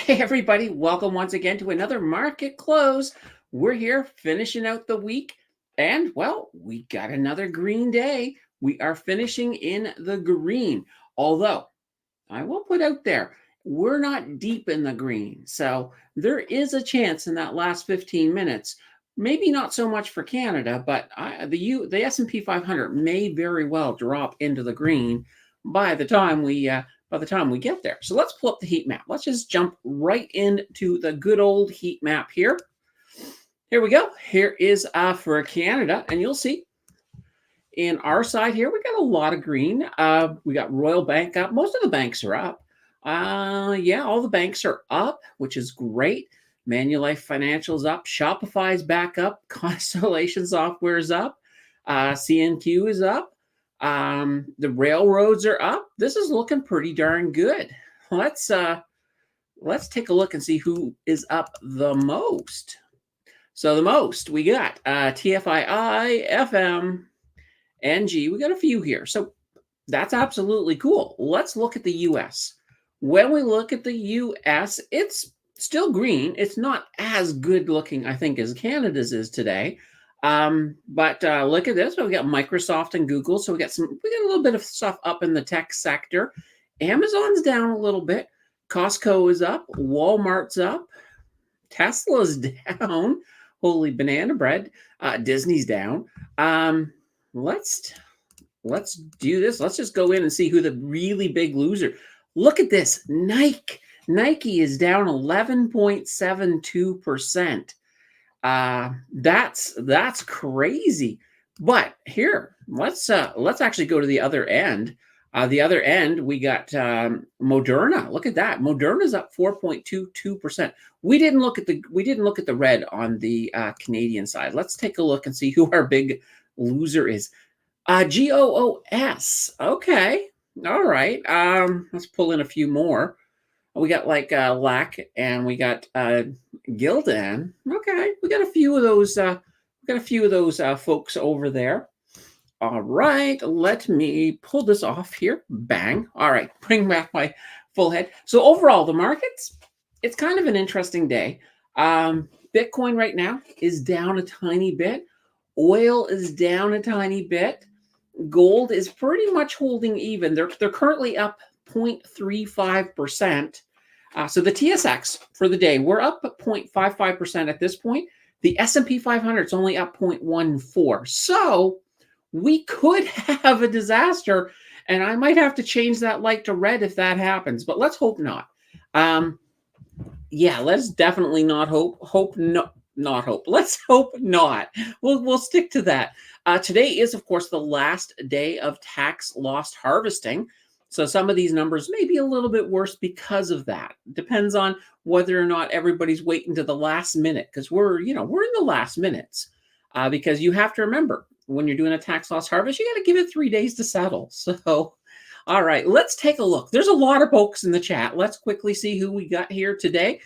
Hey, everybody, welcome once again to another market close. We're here finishing out the week, and well, we got another green day. We are finishing in the green, although I will put out there, we're not deep in the green. So there is a chance in that last 15 minutes, maybe not so much for Canada, but the S&P 500 may very well drop into the green by the time we get there. So let's pull up the heat map. Let's just jump right into the good old heat map here. Here we go. Here is for Canada, and you'll see in our side here, we got a lot of green. We got Royal Bank up. Most of the banks are up. Yeah, all the banks are up, which is great. Manulife Financial's up. Shopify's back up. Constellation Software's up. CNQ is up. The railroads are up. This is looking pretty darn good. Let's take a look and see who is up the most. So the most we got TFII, FM, NG. We got a few here. So that's absolutely cool. Let's look at the US. When we look at the US, it's still green. It's not as good looking, I think, as Canada's is today. But look at this. We got Microsoft and Google. So we got a little bit of stuff up in the tech sector. Amazon's down a little bit. Costco is up. Walmart's up. Tesla's down. Holy banana bread. Disney's down. Let's do this. Let's just go in and see who the really big loser. Look at this. Nike. Nike is down 11.72%. That's crazy. But here, let's actually go to the other end. The other end, we got Moderna. Look at that. Moderna's up 4.22%. We didn't look at the red on the Canadian side. Let's take a look and see who our big loser is. GOOS. Okay. All right. Let's pull in a few more. We got like LAC, and we got Gildan. Okay, we got a few of those. Folks over there. All right, let me pull this off here. Bang. All right, bring back my full head. So overall, the markets, it's kind of an interesting day. Bitcoin right now is down a tiny bit. Oil is down a tiny bit. Gold is pretty much holding even. They're currently up 0.35%. So the TSX for the day, we're up 0.55% at this point. The S&P 500 is only up 0.14. So we could have a disaster, and I might have to change that light to red if that happens, but let's hope not. Yeah, let's definitely not hope. Not hope. Let's hope not. We'll stick to that. Today is, of course, the last day of tax loss harvesting. So some of these numbers may be a little bit worse because of that. Depends on whether or not everybody's waiting to the last minute, because we're in the last minutes. Because you have to remember, when you're doing a tax loss harvest, you got to give it 3 days to settle. So, all right, let's take a look. There's a lot of folks in the chat. Let's quickly see who we got here today.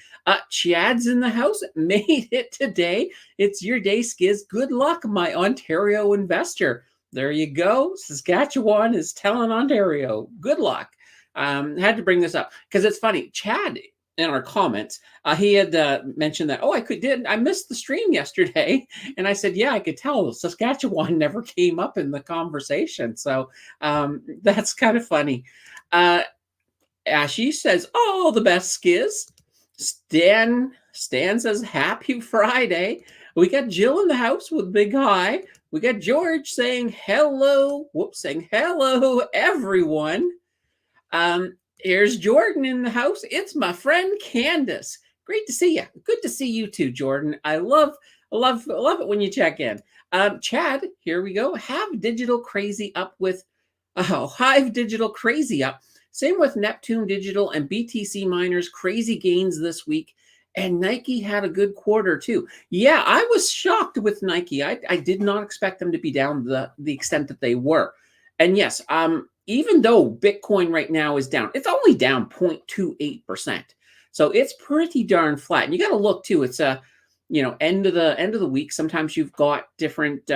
Chad's in the house. Made it today. It's your day, Skiz. Good luck, my Ontario investor. There you go. Saskatchewan is telling Ontario, good luck. Had to bring this up because it's funny. Chad, in our comments, he had mentioned that, I missed the stream yesterday. And I said, yeah, I could tell Saskatchewan never came up in the conversation. So that's kind of funny. Ashy says, oh, the best Skiz. Stan says, happy Friday. We got Jill in the house with big hi. We got George saying hello. Saying hello, everyone. Here's Jordan in the house. It's my friend Candace. Great to see you. Good to see you too, Jordan. I love it when you check in. Chad, here we go. Hive Digital Crazy up. Same with Neptune Digital and BTC Miners. Crazy gains this week. And Nike had a good quarter too. Yeah, I was shocked with Nike. I did not expect them to be down the extent that they were. And yes, even though Bitcoin right now is down, it's only down 0.28%. So it's pretty darn flat. And you got to look too. It's end of the week. Sometimes you've got different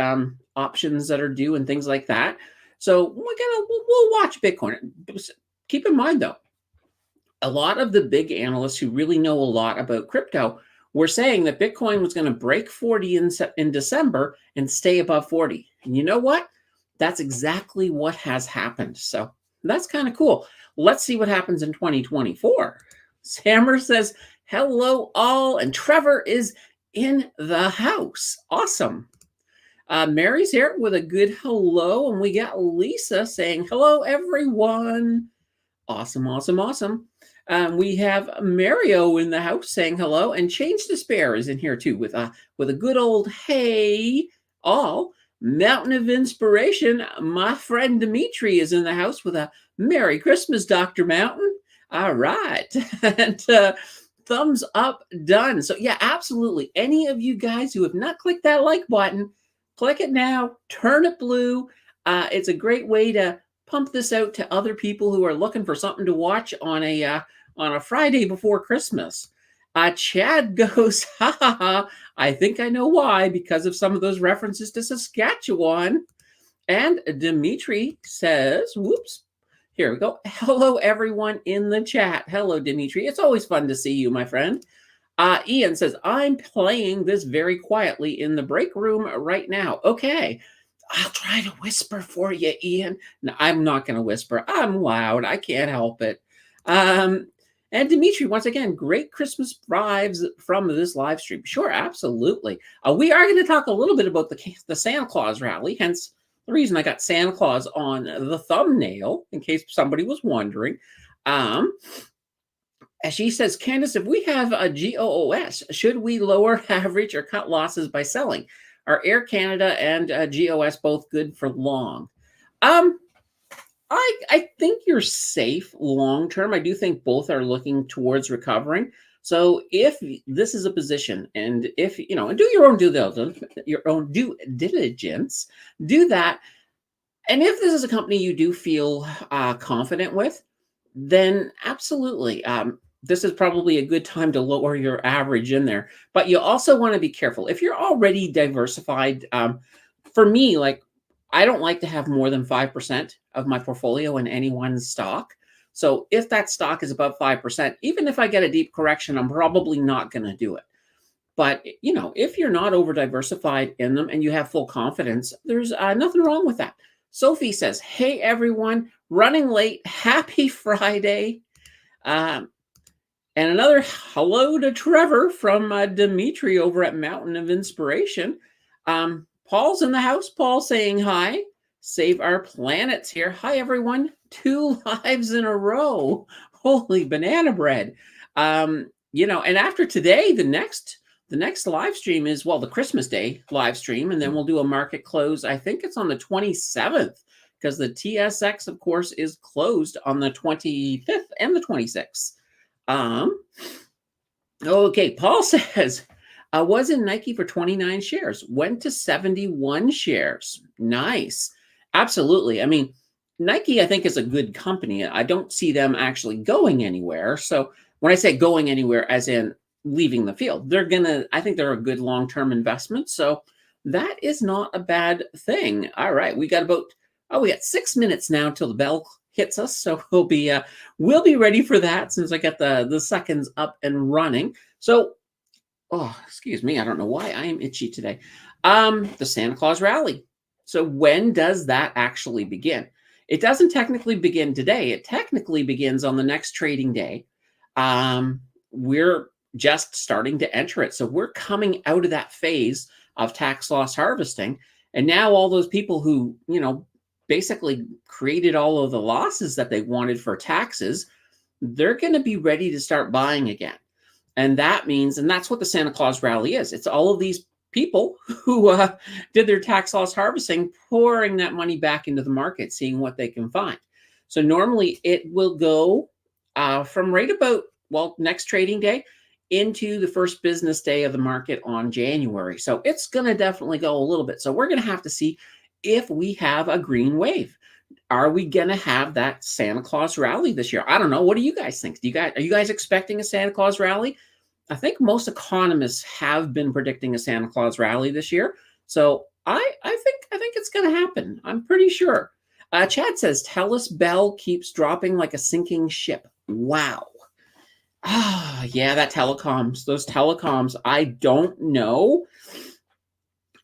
options that are due and things like that. So we'll watch Bitcoin. Keep in mind though, A lot of the big analysts who really know a lot about crypto were saying that Bitcoin was going to break 40 in December and stay above 40. And you know what? That's exactly what has happened. So that's kind of cool. Let's see what happens in 2024. Sammer says, hello, all. And Trevor is in the house. Awesome. Mary's here with a good hello. And we got Lisa saying, hello, everyone. Awesome, awesome, awesome. We have Mario in the house saying hello, and Change to Spare is in here too with a good old hey all. Mountain of Inspiration, my friend Dimitri is in the house with a Merry Christmas, Dr. Mountain. All right. And thumbs up done. So yeah, absolutely. Any of you guys who have not clicked that like button, click it now, turn it blue. It's a great way to pump this out to other people who are looking for something to watch on a Friday before Christmas. Chad goes, ha ha ha, I think I know why, because of some of those references to Saskatchewan. And Dimitri says, whoops, here we go. Hello, everyone in the chat. Hello, Dimitri. It's always fun to see you, my friend. Ian says, I'm playing this very quietly in the break room right now. Okay. I'll try to whisper for you, Ian. No, I'm not going to whisper. I'm loud. I can't help it. And Dimitri, once again, great Christmas vibes from this live stream. Sure, absolutely. We are going to talk a little bit about the Santa Claus rally, hence the reason I got Santa Claus on the thumbnail, in case somebody was wondering. As she says, Candace, if we have a GOOS, should we lower average or cut losses by selling? Are Air Canada and GOS both good for long? I think you're safe long term. I do think both are looking towards recovering. So if this is a position, and if and do your own due diligence, do that. And if this is a company you do feel confident with, then absolutely. This is probably a good time to lower your average in there. But you also want to be careful. If you're already diversified, for me, like I don't like to have more than 5% of my portfolio in any one stock. So if that stock is above 5%, even if I get a deep correction, I'm probably not going to do it. But, if you're not over diversified in them and you have full confidence, there's nothing wrong with that. Sophie says, hey, everyone, running late. Happy Friday. And another hello to Trevor from Dimitri over at Mountain of Inspiration. Paul's in the house. Paul saying hi. Save Our Planet's here. Hi, everyone. 2 lives in a row. Holy banana bread. And after today, the next live stream is, the Christmas Day live stream, and then we'll do a market close. I think it's on the 27th, because the TSX, of course, is closed on the 25th and the 26th. Okay, Paul says, I was in Nike for 29 shares, went to 71 shares. Nice. Absolutely. I mean, Nike, I think, is a good company. I don't see them actually going anywhere. So when I say going anywhere, as in leaving the field, I think they're a good long-term investment. So that is not a bad thing. All right. We got 6 minutes now till the bell hits us. So we'll be ready for that since I got the seconds up and running. So, excuse me. I don't know why I am itchy today. The Santa Claus rally. So when does that actually begin? It doesn't technically begin today. It technically begins on the next trading day. We're just starting to enter it. So we're coming out of that phase of tax loss harvesting. And now all those people who, basically created all of the losses that they wanted for taxes, they're going to be ready to start buying again. And that means, and that's what the Santa Claus rally is. It's all of these people who did their tax loss harvesting, pouring that money back into the market, seeing what they can find. So normally it will go from right about, next trading day into the first business day of the market on January. So it's going to definitely go a little bit. So we're going to have to see if we have a green wave. Are we going to have that Santa Claus rally this year? I don't know. What do you guys think? Are you guys expecting a Santa Claus rally? I think most economists have been predicting a Santa Claus rally this year. So I think it's going to happen. I'm pretty sure. Chad says, Telus Bell keeps dropping like a sinking ship. Wow. Yeah, that telecoms, those telecoms, I don't know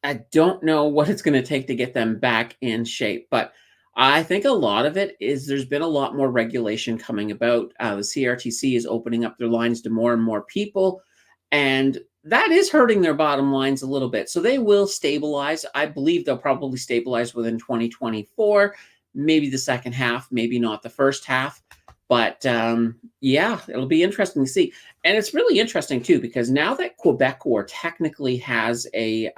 what it's gonna take to get them back in shape, but I think a lot of it is there's been a lot more regulation coming about. The CRTC is opening up their lines to more and more people, and that is hurting their bottom lines a little bit. So they will stabilize. I believe they'll probably stabilize within 2024, maybe the second half, maybe not the first half. But yeah, it'll be interesting to see. And it's really interesting too, because now that Quebecor technically has a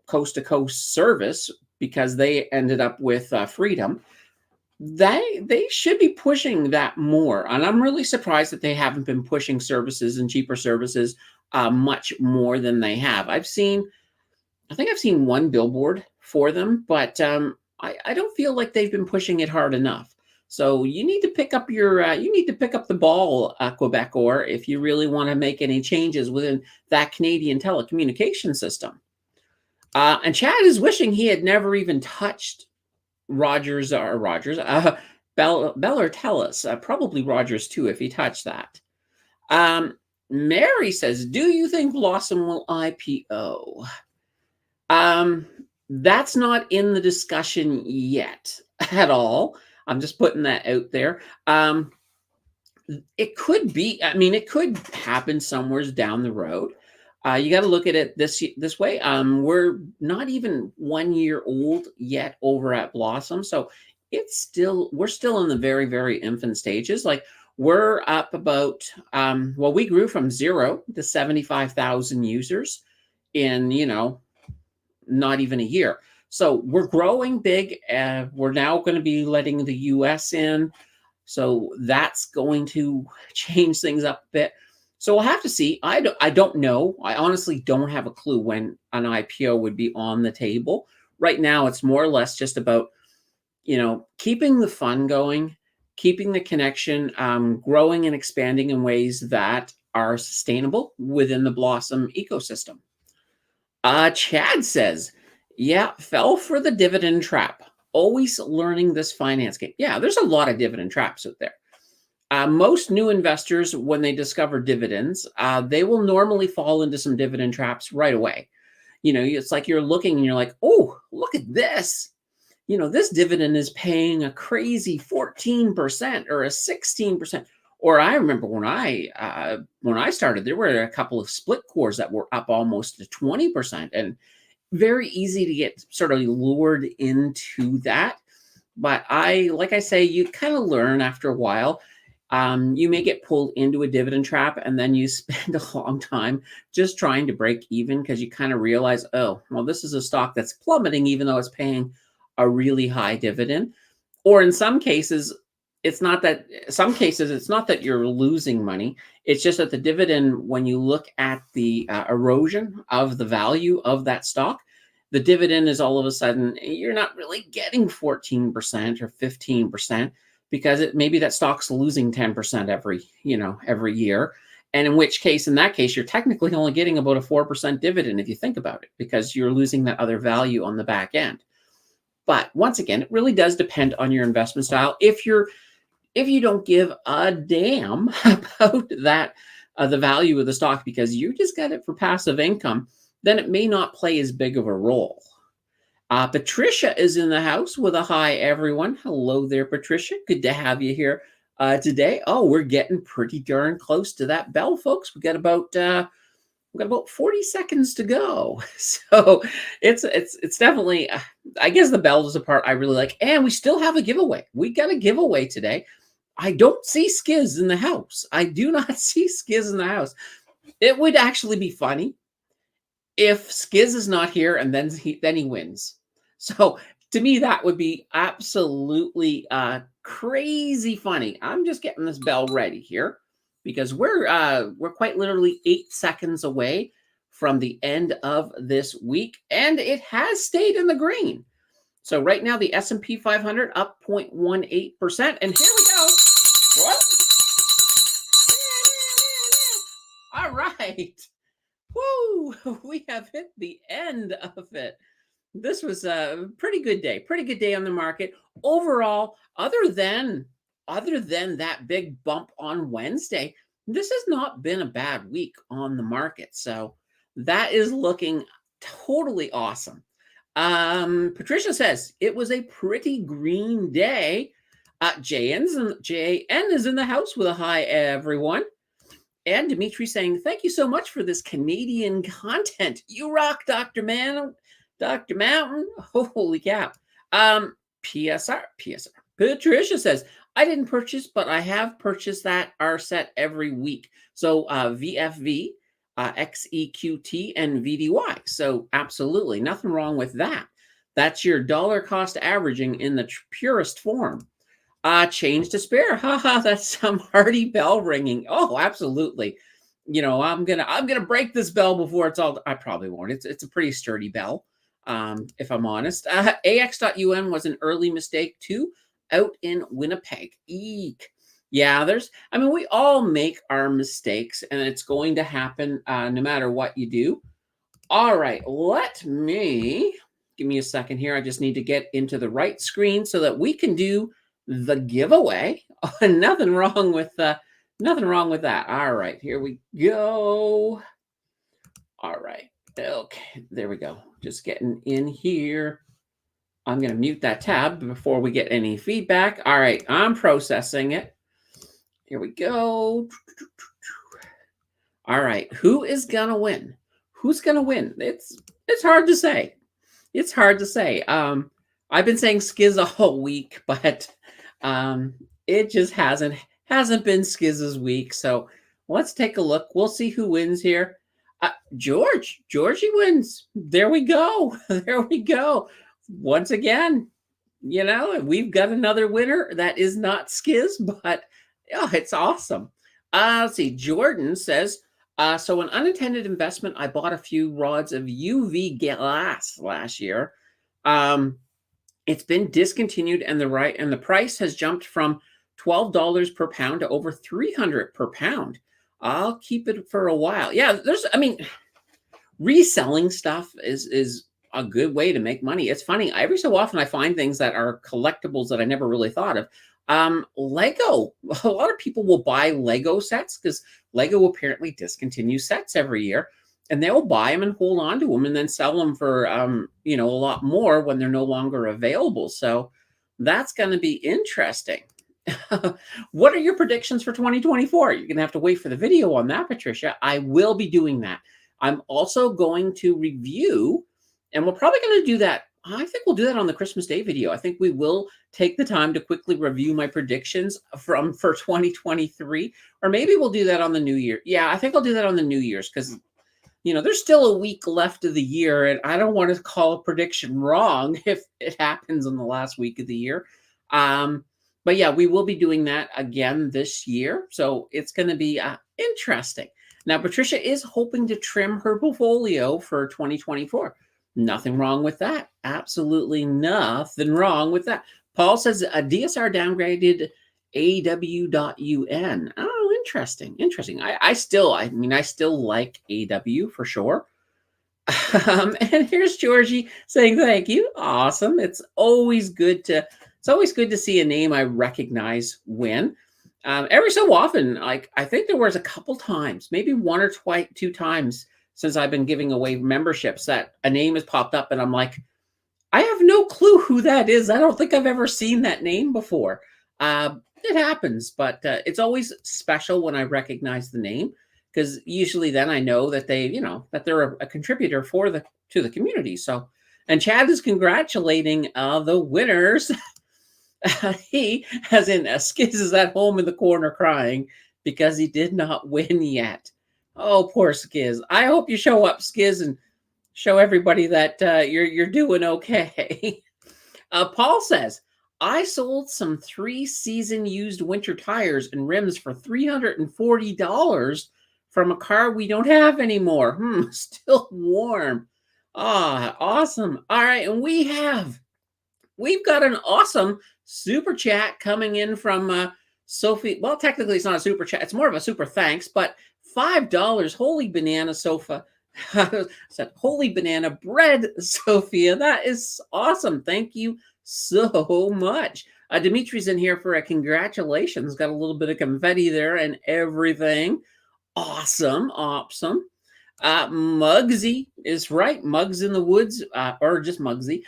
coast to coast service because they ended up with freedom, they should be pushing that more. And I'm really surprised that they haven't been pushing services and cheaper services much more than they have. I think I've seen one billboard for them, but I don't feel like they've been pushing it hard enough. So you need to pick up you need to pick up the ball, Quebecor, if you really want to make any changes within that Canadian telecommunication system. And Chad is wishing he had never even touched Bell or Telus, probably Rogers too, if he touched that. Um, Mary says, "Do you think Blossom will IPO?" Um, that's not in the discussion yet at all. I'm just putting that out there. It could be. I mean, it could happen somewhere down the road. You got to look at it this way. We're not even 1 year old yet over at Blossom, so we're still in the very very infant stages. Like we're up about well, we grew from 0 to 75,000 users in not even a year. So we're growing big. We're now going to be letting the US in. So that's going to change things up a bit. So we'll have to see. I don't know. I honestly don't have a clue when an IPO would be on the table. Right now, it's more or less just about, keeping the fun going, keeping the connection, growing and expanding in ways that are sustainable within the Blossom ecosystem. Chad says, yeah, fell for the dividend trap. Always learning this finance game. Yeah, there's a lot of dividend traps out there. Most new investors, when they discover dividends, they will normally fall into some dividend traps right away. It's like you're looking and you're like, oh, look at this. This dividend is paying a crazy 14% or a 16%. Or I remember when I started, there were a couple of split cores that were up almost to 20%, and very easy to get sort of lured into that. But like I say, you kind of learn after a while. You may get pulled into a dividend trap, and then you spend a long time just trying to break even because you kind of realize, oh, well, this is a stock that's plummeting, even though it's paying a really high dividend. Or in some cases, it's not that you're losing money. It's just that the dividend, when you look at the erosion of the value of that stock, the dividend is all of a sudden, you're not really getting 14% or 15% because maybe that stock's losing 10% every year. And in that case, you're technically only getting about a 4% dividend if you think about it, because you're losing that other value on the back end. But once again, it really does depend on your investment style. If you don't give a damn about that, the value of the stock, because you just got it for passive income, then it may not play as big of a role. Patricia is in the house with a hi, everyone. Hello there, Patricia. Good to have you here today. Oh, we're getting pretty darn close to that bell, folks. We got about 40 seconds to go. So it's definitely, I guess the bell is the part I really like. And we still have a giveaway. We got a giveaway today. I don't see Skiz in the house. I do not see Skiz in the house. It would actually be funny if Skiz is not here and then he wins. So to me, that would be absolutely crazy funny. I'm just getting this bell ready here because we're quite literally 8 seconds away from the end of this week, and it has stayed in the green. So right now, the S&P 500 up 0.18%, and here we go. What? All right. Woo! We have hit the end of it. This was a pretty good day on the market overall, other than other than that big bump on Wednesday, this has not been a bad week on the market. So that is looking totally awesome. Patricia says it was a pretty green day. JN is in the house with a hi, everyone. And Dimitri saying, thank you so much for this Canadian content. You rock, Dr. Man, Dr. Mountain. Holy cow. PSR. Patricia says, I didn't purchase, but I have purchased that R set every week. So VFV, XEQT, and VDY. So absolutely nothing wrong with that. That's your dollar cost averaging in the purest form. Change to spare. Haha, that's some hearty bell ringing. Oh, absolutely. You know, I'm gonna break this bell before it's all. I probably won't. It's a pretty sturdy bell, if I'm honest. AX.UN was an early mistake too, out in Winnipeg. Eek. Yeah, I mean, we all make our mistakes, and it's going to happen no matter what you do. All right, give me a second here. I just need to get into the right screen so that we can do the giveaway. Nothing wrong with that. All right, here we go. All right. Okay, there we go. Just getting in here. I'm going to mute that tab before we get any feedback. All right, I'm processing it. Here we go. All right, who is going to win? Who's going to win? It's hard to say. It's hard to say. I've been saying Skiz all week, but it just hasn't been Skiz's week. So let's take a look. We'll see who wins here. Georgie wins. There we go. There we go. Once again, you know, we've got another winner that is not Skiz, but oh, it's awesome. Let's see. Jordan says, so an unintended investment, I bought a few rods of UV glass last year. It's been discontinued, and the price has jumped from $12 per pound to over $300 per pound. I'll keep it for a while. Yeah, reselling stuff is a good way to make money. It's funny. Every so often I find things that are collectibles that I never really thought of. Lego. A lot of people will buy Lego sets because Lego apparently discontinues sets every year. And they'll buy them and hold on to them and then sell them for, a lot more when they're no longer available. So that's going to be interesting. What are your predictions for 2024? You're going to have to wait for the video on that, Patricia. I will be doing that. I'm also going to review, and we're probably going to do that. I think we'll do that on the Christmas Day video. I think we will take the time to quickly review my predictions for 2023, or maybe we'll do that on the New Year. Yeah, I think I'll do that on the New Year's because there's still a week left of the year, and I don't want to call a prediction wrong if it happens in the last week of the year. But yeah, we will be doing that again this year. So it's going to be interesting. Now, Patricia is hoping to trim her portfolio for 2024. Nothing wrong with that. Absolutely nothing wrong with that. Paul says a DSR downgraded AW.UN. Oh, interesting. I still like AW for sure. And here's Georgie saying thank you. Awesome. It's always good to see a name I recognize win. Every so often, like I think there was a couple times, maybe one or two times since I've been giving away memberships that a name has popped up and I'm like, I have no clue who that is. I don't think I've ever seen that name before. It happens, but it's always special when I recognize the name because usually then I know that that they're a contributor to the community. So, and Chad is congratulating the winners. He, as in Skiz, is at home in the corner crying because he did not win yet. Oh, poor Skiz. I hope you show up, Skiz, and show everybody that you're doing okay. Paul says, I sold some 3-season used winter tires and rims for $340 from a car we don't have anymore. Still warm. Ah, awesome. All right, and we've got an awesome super chat coming in from Sophie. Well, technically it's not a super chat. It's more of a super thanks, but $5. Holy banana, Sofa. Said, holy banana bread, Sophia. That is awesome. Thank you so much. Dimitri's in here for a congratulations. Got a little bit of confetti there and everything. Awesome. Awesome. Muggsy is right. Mugs in the Woods, or just Muggsy,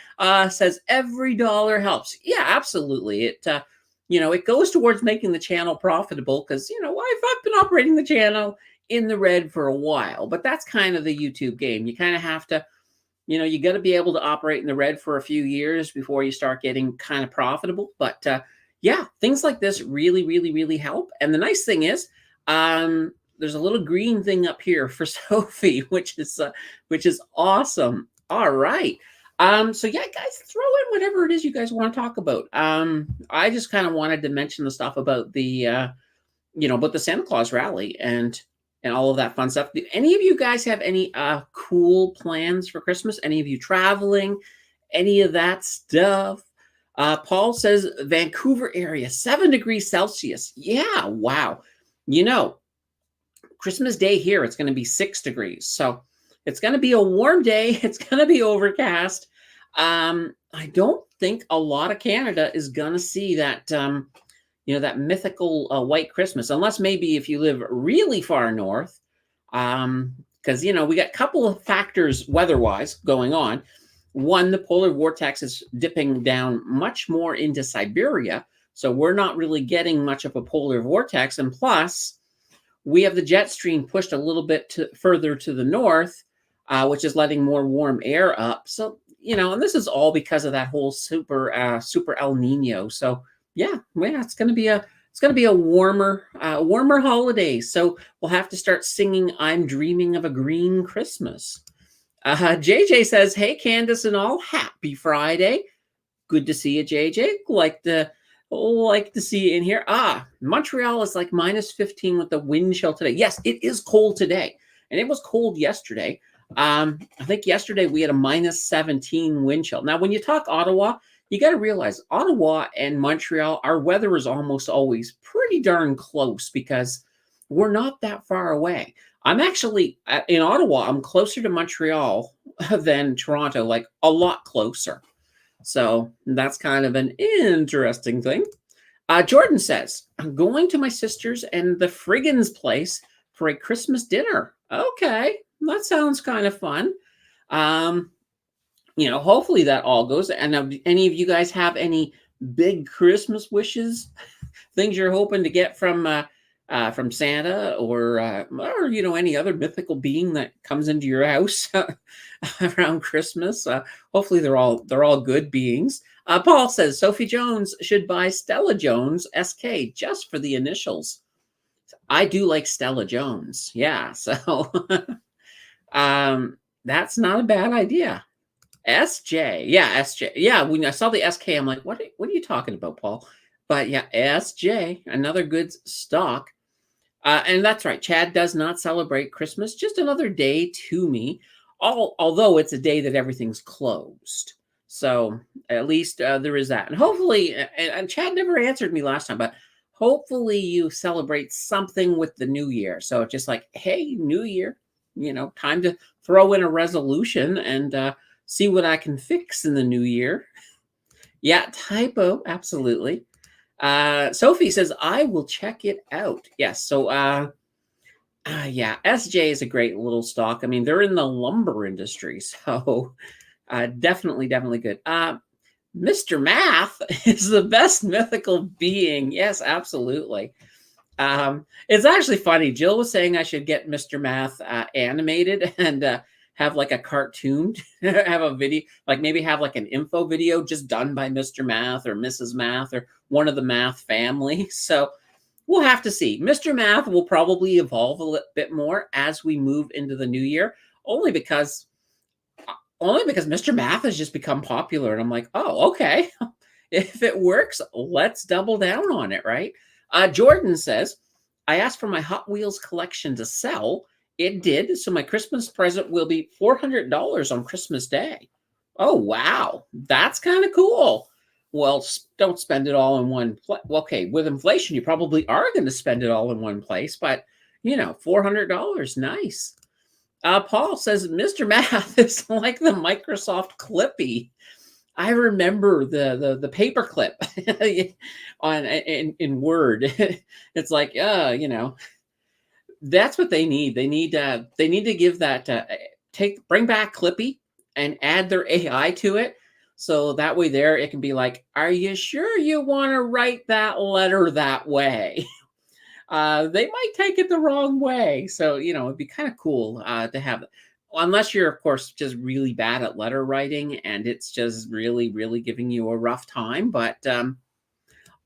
says every dollar helps. Yeah, absolutely. It goes towards making the channel profitable because, I've been operating the channel in the red for a while, but that's kind of the YouTube game. You kind of have to, you got to be able to operate in the red for a few years before you start getting kind of profitable. But yeah, things like this really, really, really help. And the nice thing is, there's a little green thing up here for Sophie, which is awesome. All right. So yeah, guys, throw in whatever it is you guys want to talk about. I just kind of wanted to mention the stuff about about the Santa Claus rally and all of that fun stuff. Do any of you guys have any cool plans for Christmas? Any of you traveling? Any of that stuff? Paul says Vancouver area, 7 degrees Celsius. Yeah, wow. Christmas Day here, it's going to be 6 degrees. So it's going to be a warm day. It's going to be overcast. I don't think a lot of Canada is going to see that, that mythical white Christmas, unless maybe if you live really far north, because, we got a couple of factors weather-wise going on. One, the polar vortex is dipping down much more into Siberia, so we're not really getting much of a polar vortex. And plus, we have the jet stream pushed a little bit further to the north, which is letting more warm air up. So, and this is all because of that whole super El Nino. So, yeah, it's going to be a warmer holiday. So we'll have to start singing "I'm Dreaming of a Green Christmas." JJ says, "Hey, Candace and all, happy Friday. Good to see you, JJ. Like to see you in here. Montreal is like -15 with the wind chill today. Yes, it is cold today, and it was cold yesterday. I think yesterday we had a -17 wind chill. Now, when you talk Ottawa, you got to realize Ottawa and Montreal, our weather is almost always pretty darn close because we're not that far away. I'm actually in Ottawa. I'm closer to Montreal than Toronto, like a lot closer. So that's kind of an interesting thing. Jordan says, I'm going to my sister's and the Friggins' place for a Christmas dinner. Okay, that sounds kind of fun. Hopefully that all goes. And any of you guys have any big Christmas wishes, things you're hoping to get from Santa or any other mythical being that comes into your house around Christmas? Hopefully they're all good beings. Paul says Sophie Jones should buy Stella Jones SK just for the initials. I do like Stella Jones. Yeah, so that's not a bad idea. SJ. Yeah, SJ. Yeah, when I saw the SK, I'm like, what are you talking about, Paul? But yeah, SJ, another good stock. And that's right. Chad does not celebrate Christmas. Just another day to me, although it's a day that everything's closed. So at least there is that. And hopefully, and Chad never answered me last time, but hopefully you celebrate something with the new year. So just like, hey, new year, time to throw in a resolution and see what I can fix in the new year. Yeah, typo. Absolutely. Sophie says, I will check it out. Yes. So, yeah, SJ is a great little stock. I mean, they're in the lumber industry. So, definitely good. Mr. Math is the best mythical being. Yes, absolutely. It's actually funny. Jill was saying I should get Mr. Math animated and have like a cartoon, have a video, like maybe have like an info video just done by Mr. Math or Mrs. Math or one of the Math family. So we'll have to see. Mr. Math will probably evolve a little bit more as we move into the new year, only because Mr. Math has just become popular. And I'm like, oh, okay. If it works, let's double down on it, right? Jordan says, I asked for my Hot Wheels collection to sell. It did. So my Christmas present will be $400 on Christmas Day. Oh, wow. That's kind of cool. Well, don't spend it all in one place. Well, okay, with inflation, you probably are going to spend it all in one place. But, $400, nice. Paul says, Mr. Math is like the Microsoft Clippy. I remember the paperclip on in Word. It's like, that's what they need. They need to give that bring back Clippy and add their AI to it. So that way there it can be like, are you sure you want to write that letter that way? They might take it the wrong way. So, it'd be kind of cool to have, unless you're, of course, just really bad at letter writing and it's just really, really giving you a rough time. But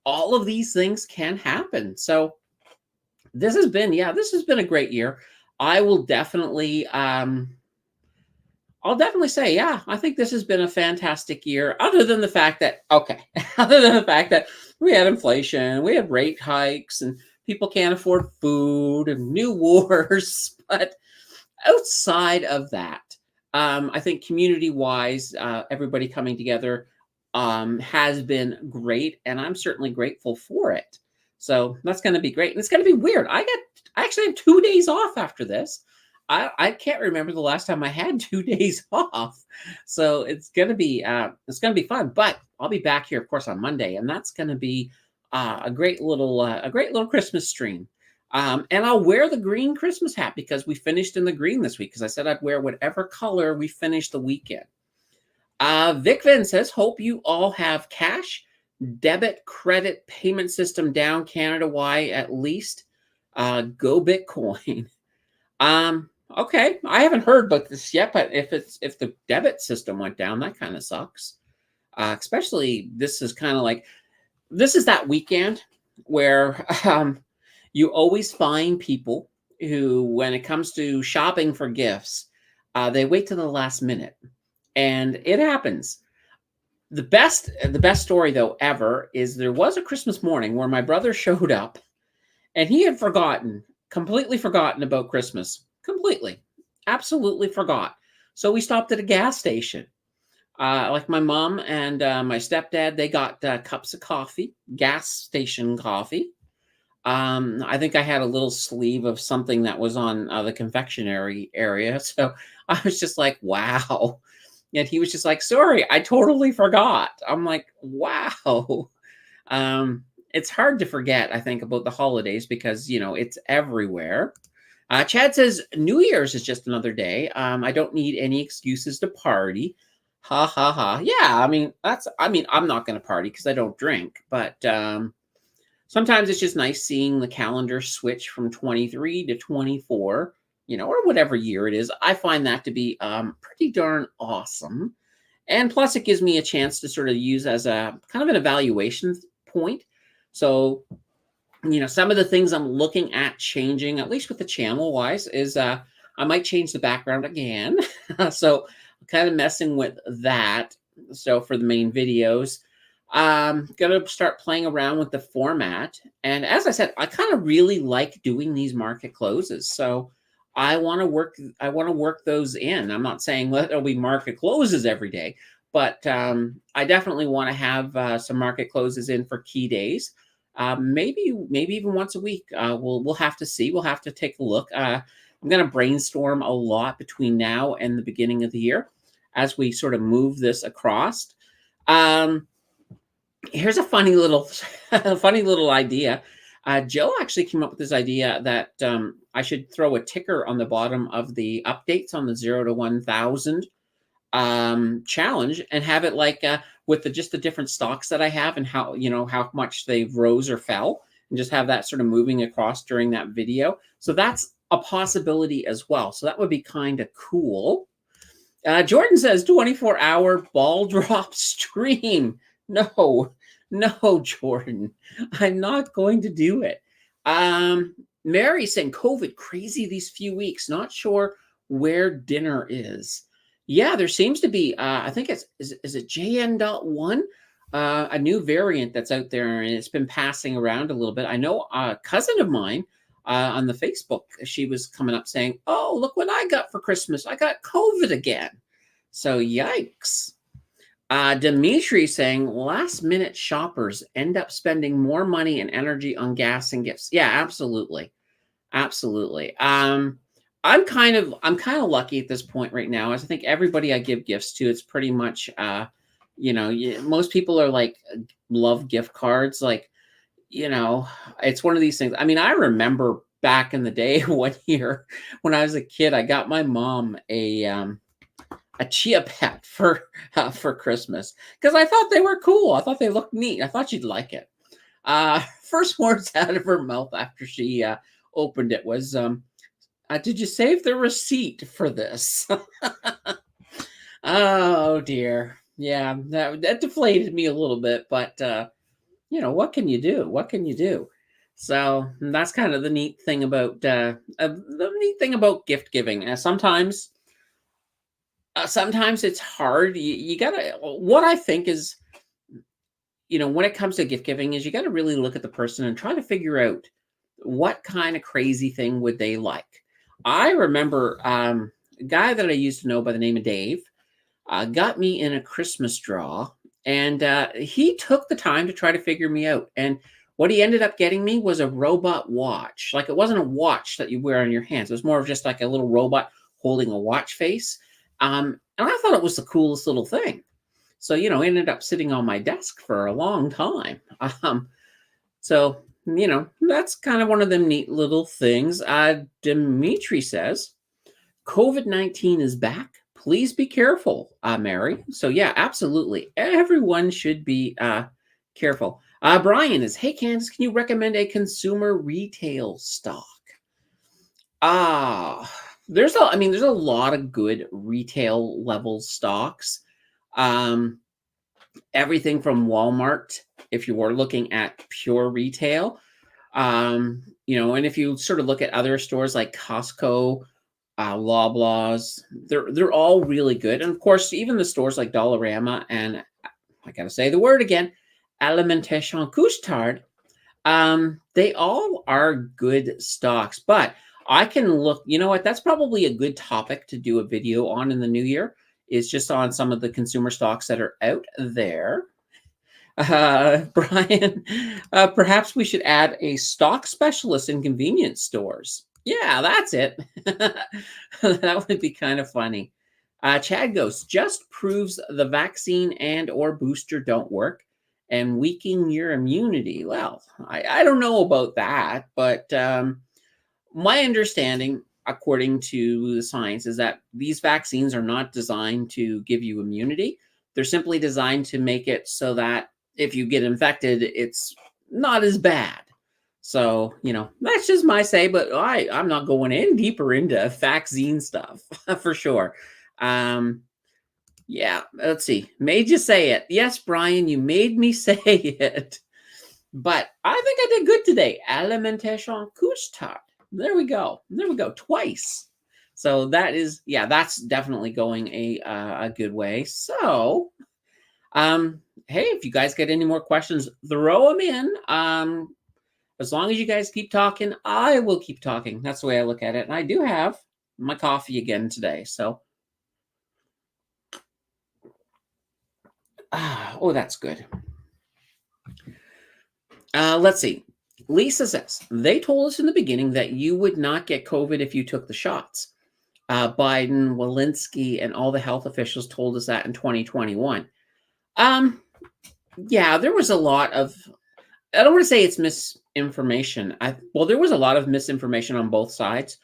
all of these things can happen. So, this has been a great year. I will definitely, I'll definitely say, yeah, I think this has been a fantastic year. Other than the fact that, okay, other than the fact that we had inflation, we had rate hikes, and people can't afford food and new wars. But outside of that, I think community wise, everybody coming together has been great, and I'm certainly grateful for it. So that's going to be great, and it's going to be weird. I actually have 2 days off after this. I can't remember the last time I had 2 days off, so it's gonna be fun. But I'll be back here, of course, on Monday, and that's going to be a great little Christmas stream. And I'll wear the green Christmas hat because we finished in the green this week. Because I said I'd wear whatever color we finished the weekend. Vic Vin says, hope you all have cash, debit, credit, payment system down Canada Y at least. Go Bitcoin. Okay. I haven't heard about this yet, but if the debit system went down, that kind of sucks. Especially this is kind of like this is that weekend where you always find people who, when it comes to shopping for gifts, they wait to the last minute, and it happens. The best story though ever is there was a Christmas morning where my brother showed up, and he had completely forgotten about Christmas, completely, absolutely forgot. So we stopped at a gas station. Like my mom and my stepdad, they got cups of coffee, gas station coffee. I think I had a little sleeve of something that was on the confectionery area. So I was just like, wow. And he was just like, sorry, I totally forgot. I'm like, wow. Um, it's hard to forget, I think, about the holidays because, it's everywhere. Chad says, New Year's is just another day. I don't need any excuses to party. Ha ha ha. Yeah, I'm not going to party because I don't drink. But sometimes it's just nice seeing the calendar switch from 23 to 24, or whatever year it is. I find that to be pretty darn awesome. And plus, it gives me a chance to sort of use as a kind of an evaluation point. So, some of the things I'm looking at changing, at least with the channel wise, is I might change the background again. So, I'm kind of messing with that. So, for the main videos, I'm going to start playing around with the format. And as I said, I kind of really like doing these market closes. So, I want to work those in. I'm not saying there'll be market closes every day, but I definitely want to have some market closes in for key days. Maybe even once a week. We'll have to see. We'll have to take a look. I'm going to brainstorm a lot between now and the beginning of the year as we sort of move this across. Here's a funny little idea. Joe actually came up with this idea that I should throw a ticker on the bottom of the updates on the 0 to 1,000 challenge and have it like with just the different stocks that I have and how much they rose or fell, and just have that sort of moving across during that video. So that's a possibility as well. So that would be kind of cool. Jordan says 24-hour ball drop stream. No, Jordan, I'm not going to do it. Mary saying COVID crazy these few weeks. Not sure where dinner is. Yeah, there seems to be. I think is it JN.1, a new variant that's out there, and it's been passing around a little bit. I know a cousin of mine on the Facebook, she was coming up saying, "Oh, look what I got for Christmas! I got COVID again." So yikes. Dimitri saying last minute shoppers end up spending more money and energy on gas and gifts. Yeah, absolutely. Absolutely. I'm kind of lucky at this point right now. As I think everybody I give gifts to, it's pretty much Most people are like love gift cards. Like, it's one of these things. I mean, I remember back in the day, one year when I was a kid, I got my mom a chia pet for Christmas because I thought they were cool. I thought they looked neat. I thought she'd like it. First words out of her mouth after she opened it was, "Did you save the receipt for this?" Oh dear. Yeah, that deflated me a little bit, but what can you do? What can you do? So that's kind of the neat thing about gift giving. Sometimes it's hard. You gotta. What I think is, when it comes to gift giving, is you got to really look at the person and try to figure out what kind of crazy thing would they like. I remember a guy that I used to know by the name of Dave got me in a Christmas draw, and he took the time to try to figure me out. And what he ended up getting me was a robot watch. Like, it wasn't a watch that you wear on your hands. It was more of just like a little robot holding a watch face. And I thought it was the coolest little thing. So, it ended up sitting on my desk for a long time. So, that's kind of one of them neat little things. Dimitri says, COVID-19 is back. Please be careful, Mary. So, yeah, absolutely. Everyone should be careful. Brian is, hey, Candace, can you recommend a consumer retail stock? There's a lot of good retail level stocks. Everything from Walmart, if you are looking at pure retail, and if you sort of look at other stores like Costco, Loblaws, they're all really good. And of course, even the stores like Dollarama and, I gotta say the word again, Alimentation Couche-Tard, they all are good stocks. But I can look, you know what, that's probably a good topic to do a video on in the new year, is just on some of the consumer stocks that are out there. Brian, perhaps we should add a stock specialist in convenience stores. Yeah, that's it. That would be kind of funny. Chad goes, just proves the vaccine and or booster don't work and weaken your immunity. Well, I don't know about that, but my understanding, according to the science, is that these vaccines are not designed to give you immunity. They're simply designed to make it so that if you get infected, it's not as bad. So, that's just my say, but I'm not going in deeper into vaccine stuff for sure. Yeah, let's see. Made you say it. Yes, Brian, you made me say it. But I think I did good today. Alimentation Couche-Tard. There we go. Twice. So that's definitely going a good way. So, hey, if you guys get any more questions, throw them in. As long as you guys keep talking, I will keep talking. That's the way I look at it. And I do have my coffee again today. So, oh, that's good. Let's see. Lisa says, they told us in the beginning that you would not get COVID if you took the shots. Biden, Walensky, and all the health officials told us that in 2021. Yeah, there was a lot of, I don't want to say it's misinformation. There was a lot of misinformation on both sides.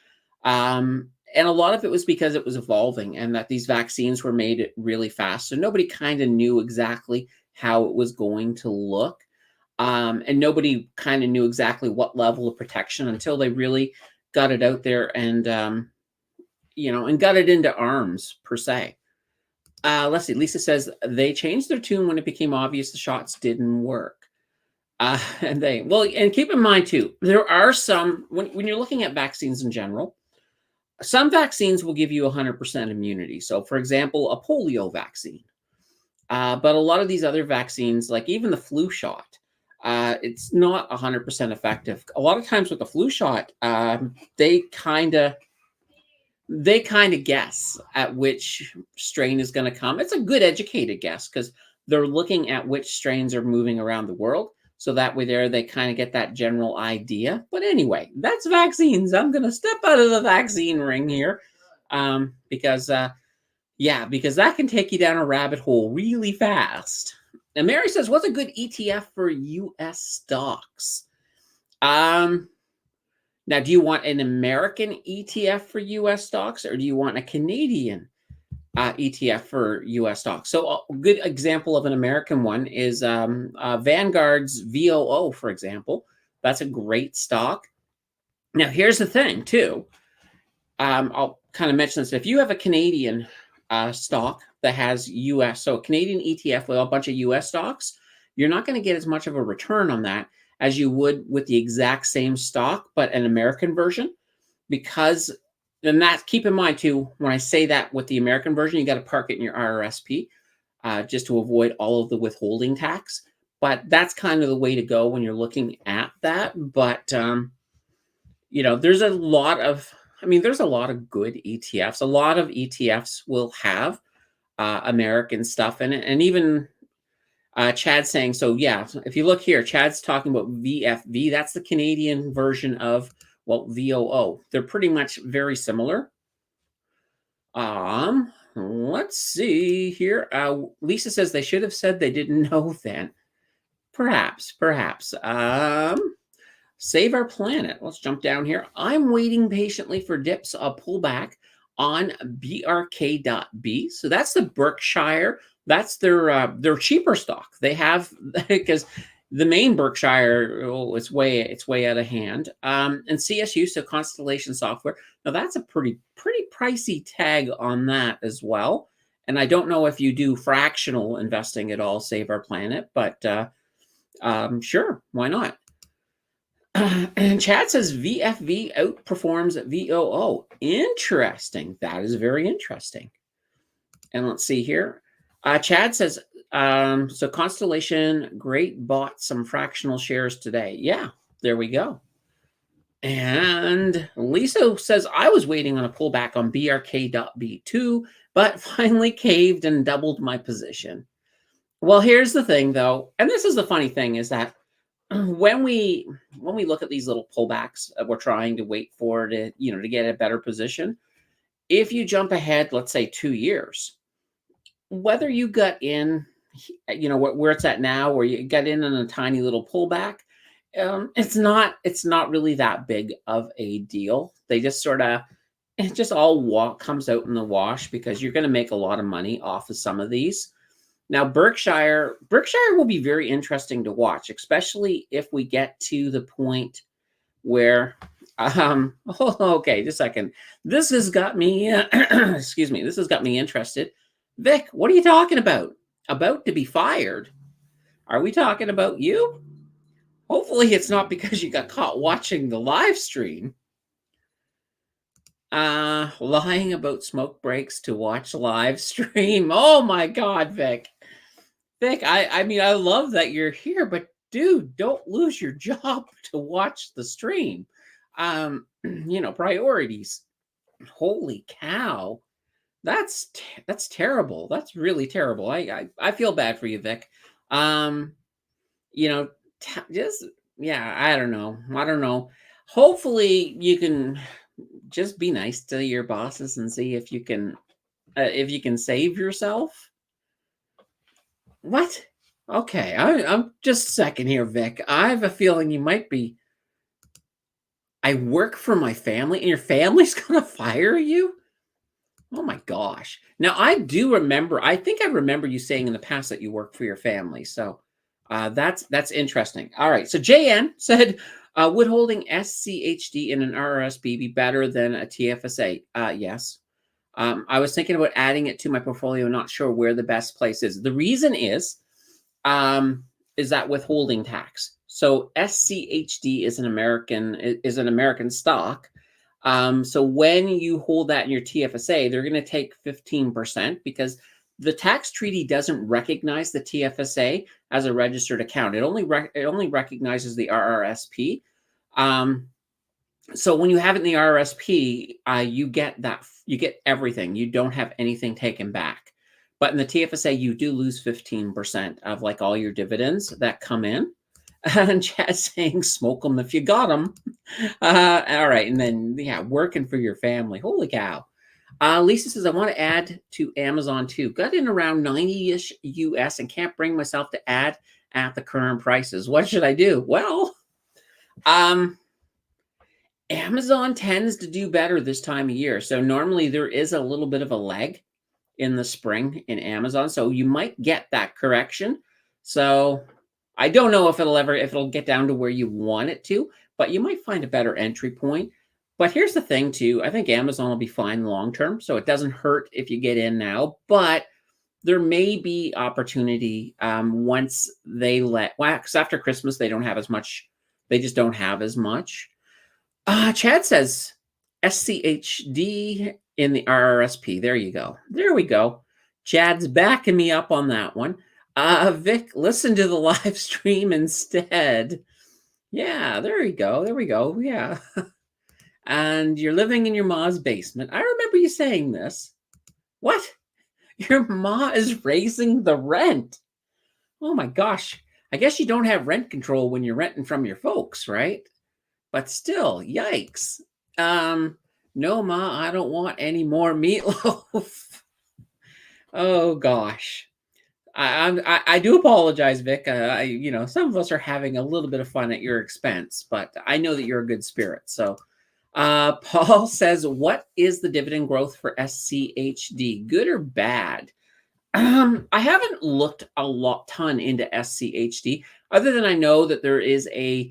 And a lot of it was because it was evolving and that these vaccines were made really fast. So nobody kind of knew exactly how it was going to look. And nobody kind of knew exactly what level of protection until they really got it out there and, and got it into arms per se. Let's see. Lisa says they changed their tune when it became obvious the shots didn't work. And keep in mind too, there are some, when you're looking at vaccines in general, some vaccines will give you 100% immunity. So for example, a polio vaccine. But a lot of these other vaccines, like even the flu shot, it's not 100% effective. A lot of times with the flu shot, they kind of guess at which strain is going to come. It's a good educated guess because they're looking at which strains are moving around the world. So that way they kind of get that general idea. But anyway, that's vaccines. I'm going to step out of the vaccine ring here because, Yeah, because that can take you down a rabbit hole really fast. And Mary says, what's a good ETF for US stocks? Um, Now, do you want an American ETF for US stocks or do you want a Canadian ETF for US stocks? So, a good example of an American one is Vanguard's VOO, for example. That's a great stock. Now, here's the thing, too. I'll kind of mention this. If you have a Canadian stock that has US, so a Canadian ETF with a bunch of US stocks, you're not going to get as much of a return on that as you would with the exact same stock, but an American version. Because, and that, keep in mind too, when I say that with the American version, you got to park it in your RRSP just to avoid all of the withholding tax. But that's kind of the way to go when you're looking at that. But, there's a lot of, there's a lot of good ETFs. A lot of ETFs will have American stuff in it. And even Chad's saying, so yeah, if you look here, Chad's talking about VFV. That's the Canadian version of, well, VOO. They're pretty much very similar. Let's see here. Lisa says they should have said they didn't know then. Perhaps. Save our planet. Let's jump down here. I'm waiting patiently for dips, a pullback on BRK.B. So that's the Berkshire. That's their cheaper stock. They have, because the main Berkshire, it's way out of hand. And CSU, so Constellation Software. Now that's a pretty pricey tag on that as well. And I don't know if you do fractional investing at all, Save Our Planet, but sure, why not? And Chad says VFV outperforms VOO. Interesting. That is very interesting. And let's see here. Chad says, so Constellation, great, bought some fractional shares today. Yeah, there we go. And Lisa says, I was waiting on a pullback on BRK.B2, but finally caved and doubled my position. Well, here's the thing, though, and this is the funny thing, is that when we look at these little pullbacks, we're trying to wait for to get a better position. If you jump ahead, let's say 2 years, whether you got in, where it's at now, or you got in a tiny little pullback, it's not really that big of a deal. They just it just all comes out in the wash because you're going to make a lot of money off of some of these. Now, Berkshire will be very interesting to watch, especially if we get to the point where, okay, just a second. This has got me, excuse me, this has got me interested. Vic, what are you talking about? About to be fired? Are we talking about you? Hopefully it's not because you got caught watching the live stream. Lying about smoke breaks to watch live stream. Oh my God, Vic. Vic, I love that you're here, but dude, don't lose your job to watch the stream. Priorities. Holy cow. That's terrible. That's really terrible. I feel bad for you, Vic. Just, yeah, I don't know. Hopefully you can just be nice to your bosses and see if you can save yourself. What? Okay, I'm just a second here, Vic. I have a feeling you might be. I work for my family, and your family's gonna fire you? Oh my gosh. Now, I do remember, I think I remember you saying in the past that you work for your family. So that's interesting. All right. So JN said, would holding SCHD in an RRSP be better than a TFSA? Yes. I was thinking about adding it to my portfolio, not sure where the best place is. The reason is that withholding tax. So SCHD is an American stock. So when you hold that in your TFSA, they're going to take 15% because the tax treaty doesn't recognize the TFSA as a registered account. It only recognizes the RRSP. So when you have it in the RRSP, you get everything. You don't have anything taken back. But in the TFSA, you do lose 15% of like all your dividends that come in. And Chad's saying, smoke them if you got them. All right. And then, yeah, working for your family. Holy cow. Lisa says, I want to add to Amazon too. Got in around 90-ish US and can't bring myself to add at the current prices. What should I do? Well, um, Amazon tends to do better this time of year. So normally there is a little bit of a lag in the spring in Amazon. So you might get that correction. So I don't know if it'll get down to where you want it to, but you might find a better entry point. But here's the thing too. I think Amazon will be fine long term. So it doesn't hurt if you get in now, but there may be opportunity once because after Christmas, they don't have as much. They just don't have as much. Chad says SCHD in the RRSP. There you go. There we go. Chad's backing me up on that one. Vic, listen to the live stream instead. Yeah, there you go. There we go. Yeah. And you're living in your ma's basement. I remember you saying this. What? Your ma is raising the rent. Oh my gosh. I guess you don't have rent control when you're renting from your folks, right? But still, yikes. No, Ma, I don't want any more meatloaf. Oh gosh. I do apologize, Vic. Some of us are having a little bit of fun at your expense, but I know that you're a good spirit. So, Paul says, "What is the dividend growth for SCHD? Good or bad?" I haven't looked a ton into SCHD, other than I know that there is a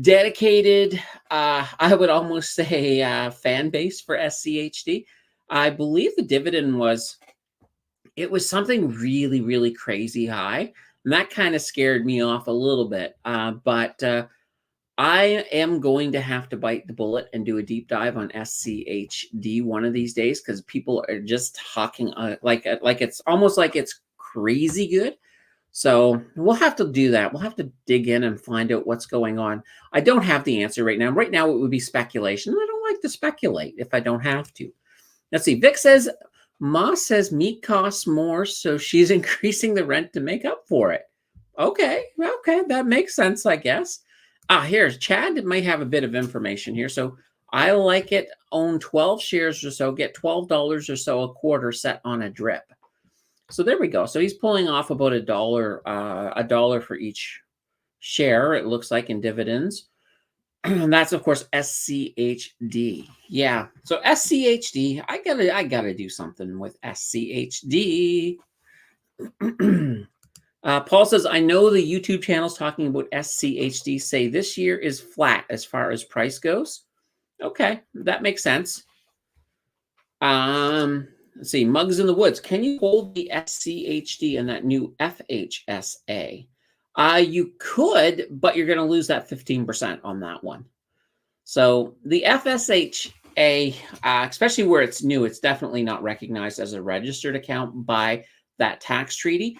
dedicated, I would almost say, fan base for SCHD. I believe the dividend was something really, really crazy high, and that kind of scared me off a little bit. But I am going to have to bite the bullet and do a deep dive on SCHD one of these days because people are just talking like it's almost like it's crazy good. So we'll have to do that. We'll have to dig in and find out what's going on. I don't have the answer right now. Right now, it would be speculation. I don't like to speculate if I don't have to. Let's see. Vic says, Ma says meat costs more, so she's increasing the rent to make up for it. Okay. That makes sense, I guess. Here's Chad might have a bit of information here. So I like it. Own 12 shares or so, get $12 or so a quarter set on a drip. So there we go. So he's pulling off about a dollar for each share, it looks like, in dividends. And that's of course SCHD. Yeah. So SCHD, I gotta do something with SCHD. Paul says, I know the YouTube channels talking about SCHD say this year is flat as far as price goes. Okay, that makes sense. Let's see, Mugs in the Woods. Can you hold the SCHD and that new FHSA? You could, but you're going to lose that 15% on that one. So the FSHA, especially where it's new, it's definitely not recognized as a registered account by that tax treaty.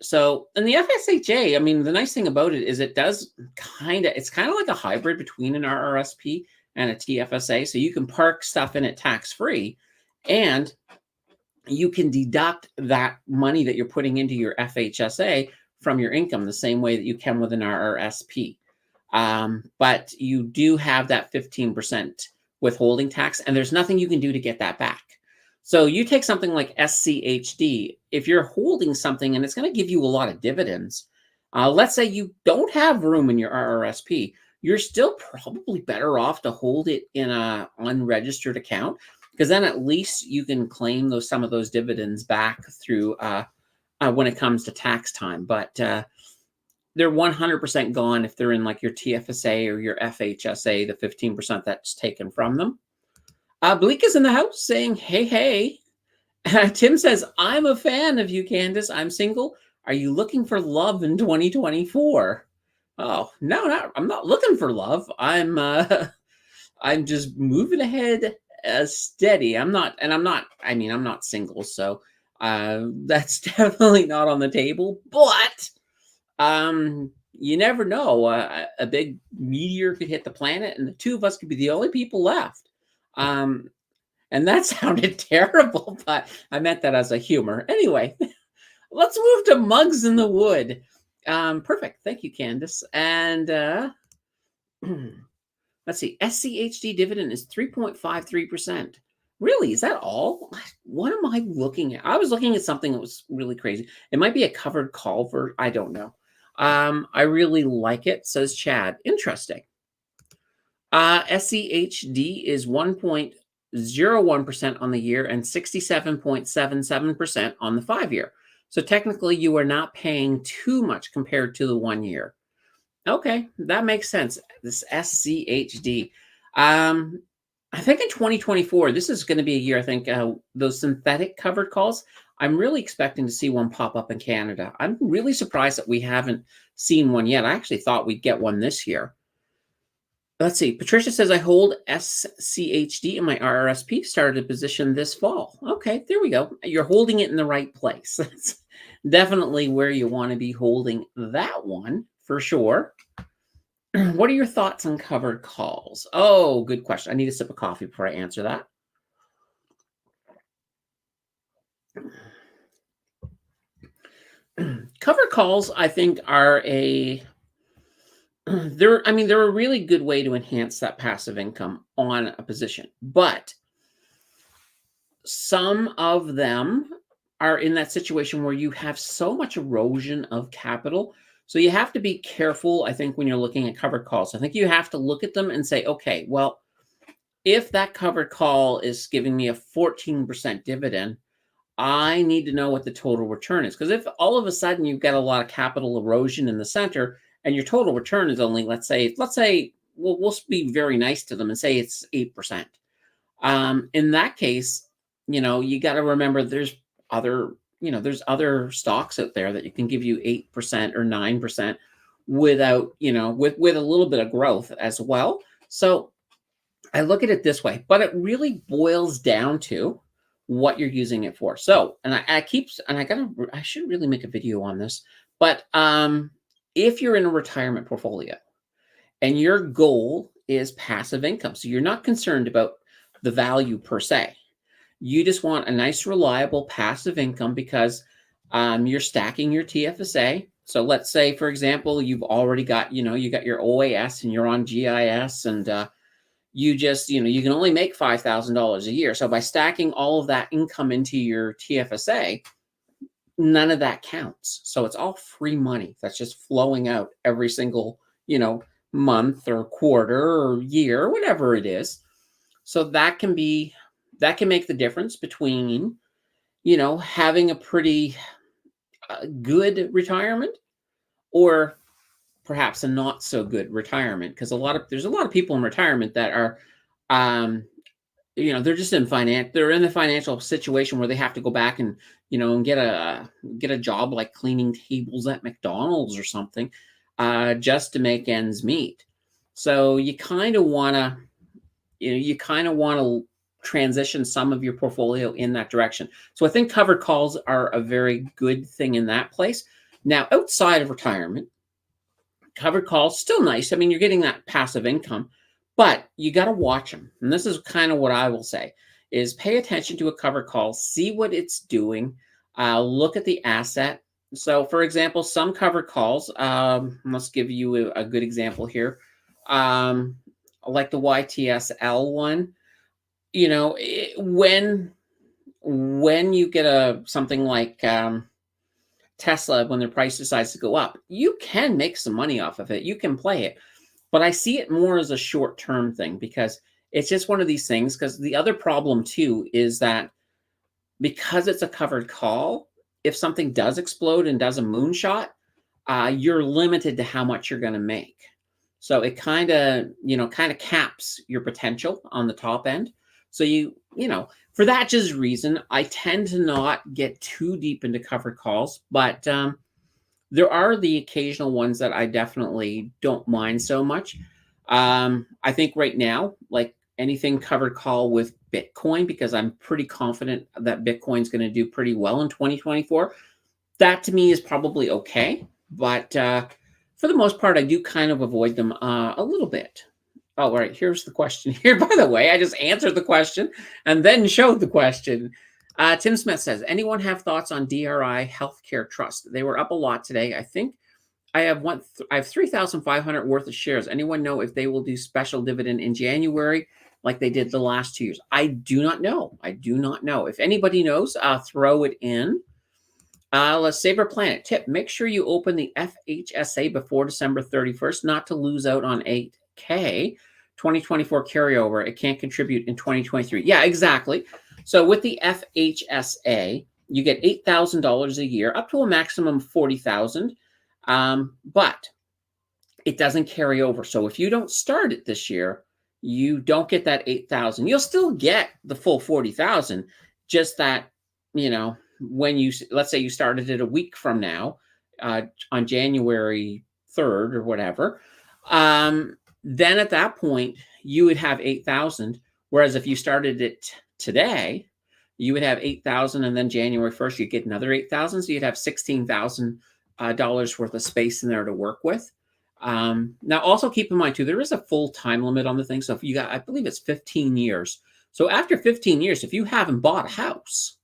So in the FSHA, I mean, the nice thing about it is it's kind of like a hybrid between an RRSP and a TFSA. So you can park stuff in it tax-free, and you can deduct that money that you're putting into your FHSA from your income the same way that you can with an RRSP. But you do have that 15% withholding tax, and there's nothing you can do to get that back. So you take something like SCHD, if you're holding something and it's going to give you a lot of dividends, let's say you don't have room in your RRSP, you're still probably better off to hold it in an unregistered account, because then at least you can claim some of those dividends back through when it comes to tax time. But they're 100% gone if they're in like your TFSA or your FHSA, the 15% that's taken from them. Bleak is in the house saying, hey. Tim says, I'm a fan of you, Candace. I'm single. Are you looking for love in 2024? Oh, no, I'm not looking for love. I'm just moving ahead steady. I'm not single, so that's definitely not on the table. But you never know. A big meteor could hit the planet, and the two of us could be the only people left. And that sounded terrible, but I meant that as a humor. Anyway, let's move to Mugs in the Wood. Perfect. Thank you, Candace. And let's see. SCHD dividend is 3.53%. Really? Is that all? What am I looking at? I was looking at something that was really crazy. It might be a covered call for, I don't know. I really like it, says Chad. Interesting. SCHD is 1.01% on the year and 67.77% on the 5 year. So technically, you are not paying too much compared to the 1 year. Okay, that makes sense. This SCHD. Um, I think in 2024, this is going to be a year. I think those synthetic covered calls. I'm really expecting to see one pop up in Canada. I'm really surprised that we haven't seen one yet. I actually thought we'd get one this year. Let's see. Patricia says I hold SCHD in my RRSP. Started a position this fall. Okay, there we go. You're holding it in the right place. That's definitely where you want to be holding that one for sure. What are your thoughts on covered calls? Oh, good question. I need a sip of coffee before I answer that. Covered calls, I think, are they're a really good way to enhance that passive income on a position. But some of them are in that situation where you have so much erosion of capital. So you have to be careful, I think, when you're looking at covered calls. I think you have to look at them and say, okay, well, if that covered call is giving me a 14% dividend, I need to know what the total return is. Because if all of a sudden you've got a lot of capital erosion in the center and your total return is only, let's say, we'll be very nice to them and say it's 8%. In that case, you got to remember there's other stocks out there that you can give you 8% or 9% without, with a little bit of growth as well. So I look at it this way, but it really boils down to what you're using it for. So, and I should really make a video on this, but if you're in a retirement portfolio and your goal is passive income, so you're not concerned about the value per se, you just want a nice, reliable passive income because you're stacking your TFSA. So let's say, for example, you've already got, you got your OAS and you're on GIS and you can only make $5,000 a year. So by stacking all of that income into your TFSA, none of that counts. So it's all free money that's just flowing out every single, month or quarter or year, whatever it is. So that can make the difference between, having a pretty good retirement or perhaps a not so good retirement. Because there's a lot of people in retirement that are, um, they're just they're in the financial situation where they have to go back and, and get a job like cleaning tables at McDonald's or something, just to make ends meet. So you kind of want to transition some of your portfolio in that direction. So I think covered calls are a very good thing in that place. Now, outside of retirement, covered calls still nice. I mean, you're getting that passive income, but you got to watch them. And this is kind of what I will say is pay attention to a covered call, see what it's doing, look at the asset. So for example, some covered calls, let's give you a good example here. Like the YTSL one, when you get something like Tesla, when their price decides to go up, you can make some money off of it. You can play it. But I see it more as a short-term thing because it's just one of these things. Because the other problem too is that because it's a covered call, if something does explode and does a moonshot, you're limited to how much you're going to make. So it kind of caps your potential on the top end. So for that just reason, I tend to not get too deep into covered calls, but there are the occasional ones that I definitely don't mind so much. I think right now, like anything covered call with Bitcoin, because I'm pretty confident that Bitcoin's going to do pretty well in 2024. That to me is probably okay, but for the most part, I do kind of avoid them a little bit. Oh, all right. Here's the question here. By the way, I just answered the question and then showed the question. Tim Smith says, anyone have thoughts on DRI Healthcare Trust? They were up a lot today. I think I have 3,500 worth of shares. Anyone know if they will do special dividend in January? like they did the last 2 years? I do not know. I do not know. If anybody knows, throw it in. Let's save our planet. Tip, make sure you open the FHSA before December 31st, not to lose out on 8K. 2024 carryover. It can't contribute in 2023. Yeah, exactly. So with the FHSA, you get $8,000 a year, up to a maximum of $40,000. But it doesn't carry over. So if you don't start it this year, you don't get that 8,000. You'll still get the full 40,000, just that, when you, let's say you started it a week from now, on January 3rd or whatever, then at that point you would have 8,000. Whereas if you started it today, you would have 8,000, and then January 1st you get another 8,000. So you'd have $16,000 worth of space in there to work with. Now also keep in mind too, there is a full time limit on the thing. So if you got, I believe it's 15 years. So after 15 years, if you haven't bought a house,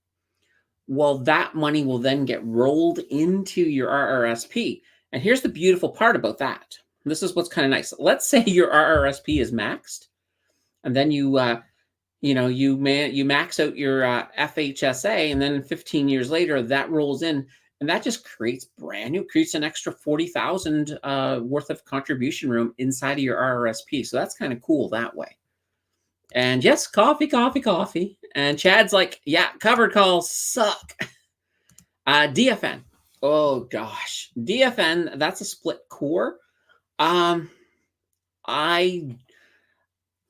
well, that money will then get rolled into your RRSP. And here's the beautiful part about that. This is what's kind of nice. Let's say your RRSP is maxed, and then you max out your FHSA, and then 15 years later that rolls in, and that just creates creates an extra 40,000 worth of contribution room inside of your RRSP. So that's kind of cool that way. And yes, coffee, coffee, coffee. And Chad's like, yeah, covered calls suck. DFN. Oh gosh, DFN. That's a split core.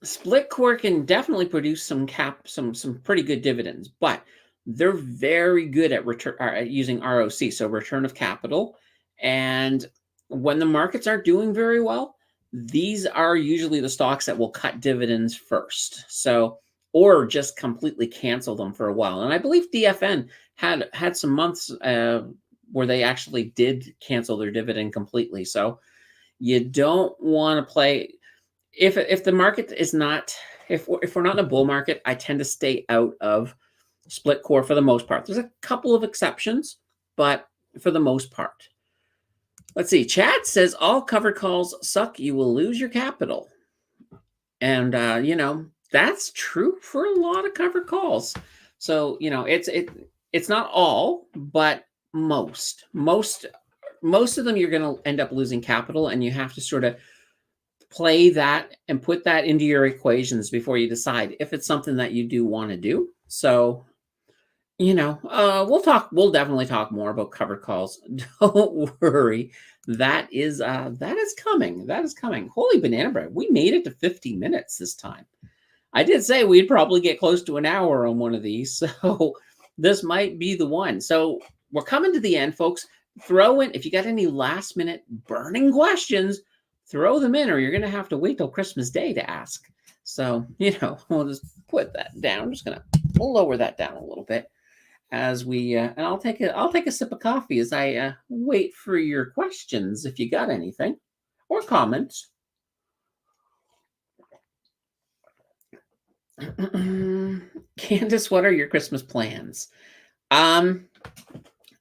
Split core can definitely produce some pretty good dividends, but they're very good at using ROC, so return of capital. And when the markets aren't doing very well, these are usually the stocks that will cut dividends first. So, or just completely cancel them for a while. And I believe DFN had some months where they actually did cancel their dividend completely. So you don't want to play if the market is not, if we're not in a bull market, I tend to stay out of split core for the most part. There's a couple of exceptions, but for the most part. Let's see. Chad says all covered calls suck. You will lose your capital. And, that's true for a lot of covered calls. So, it's not all, but most of them, you're going to end up losing capital, and you have to sort of play that and put that into your equations before you decide if it's something that you do want to do. So, we'll definitely talk more about covered calls. Don't worry. That is coming. That is coming. Holy banana bread. We made it to 50 minutes this time. I did say we'd probably get close to an hour on one of these. So this might be the one. So we're coming to the end, folks. Throw in, if you got any last minute burning questions, throw them in, or you're going to have to wait till Christmas Day to ask. So, we'll just put that down. I'm just going to lower that down a little bit as we, and I'll take a sip of coffee as I wait for your questions, if you got anything or comments. Candace, what are your Christmas plans? I